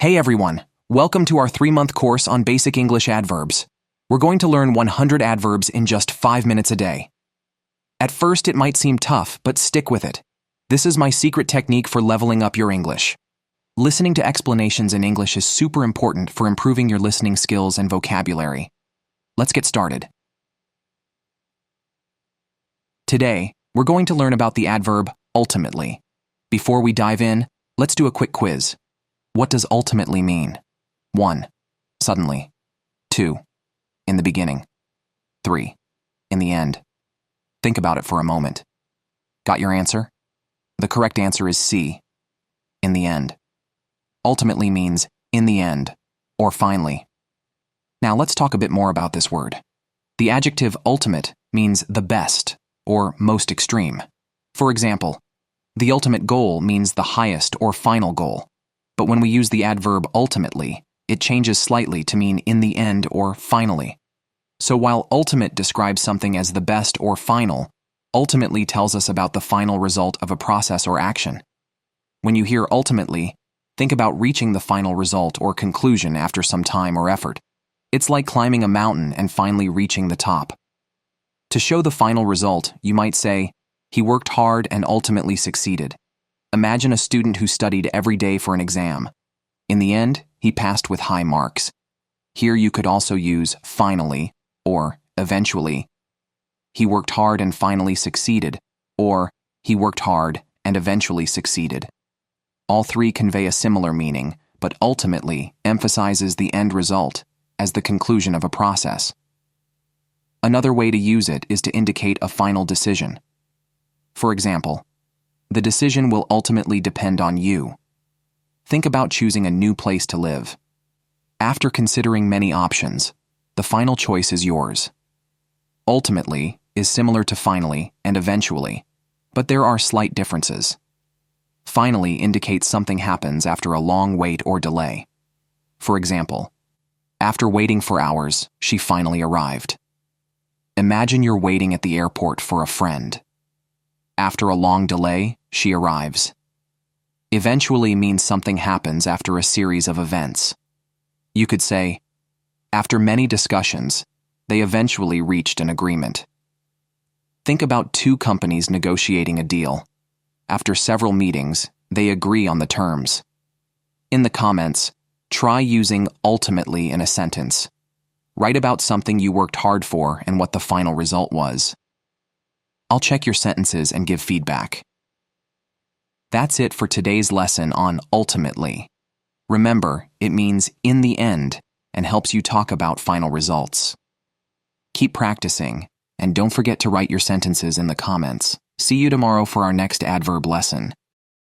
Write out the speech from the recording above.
Hey everyone, welcome to our 3-month course on basic English adverbs. We're going to learn 100 adverbs in just 5 minutes a day. At first it might seem tough, but stick with it. This is my secret technique for leveling up your English. Listening to explanations in English is super important for improving your listening skills and vocabulary. Let's get started. Today, we're going to learn about the adverb ultimately. Before we dive in, let's do a quick quiz. What does ultimately mean? 1. Suddenly. 2. In the beginning. 3. In the end. Think about it for a moment. Got your answer? The correct answer is C. In the end. Ultimately means in the end, or finally. Now let's talk a bit more about this word. The adjective ultimate means the best, or most extreme. For example, the ultimate goal means the highest or final goal. But when we use the adverb ultimately, it changes slightly to mean in the end or finally. So while ultimate describes something as the best or final, ultimately tells us about the final result of a process or action. When you hear ultimately, think about reaching the final result or conclusion after some time or effort. It's like climbing a mountain and finally reaching the top. To show the final result, you might say, he worked hard and ultimately succeeded. Imagine a student who studied every day for an exam. In the end, he passed with high marks. Here you could also use finally or eventually. He worked hard and finally succeeded, or he worked hard and eventually succeeded. All three convey a similar meaning, but ultimately emphasizes the end result as the conclusion of a process. Another way to use it is to indicate a final decision. For example, the decision will ultimately depend on you. Think about choosing a new place to live. After considering many options, the final choice is yours. Ultimately is similar to finally and eventually, but there are slight differences. Finally indicates something happens after a long wait or delay. For example, after waiting for hours, she finally arrived. Imagine you're waiting at the airport for a friend. After a long delay, she arrives. Eventually means something happens after a series of events. You could say, after many discussions, they eventually reached an agreement. Think about two companies negotiating a deal. After several meetings, they agree on the terms. In the comments, try using ultimately in a sentence. Write about something you worked hard for and what the final result was. I'll check your sentences and give feedback. That's it for today's lesson on ultimately. Remember, it means in the end and helps you talk about final results. Keep practicing, and don't forget to write your sentences in the comments. See you tomorrow for our next adverb lesson.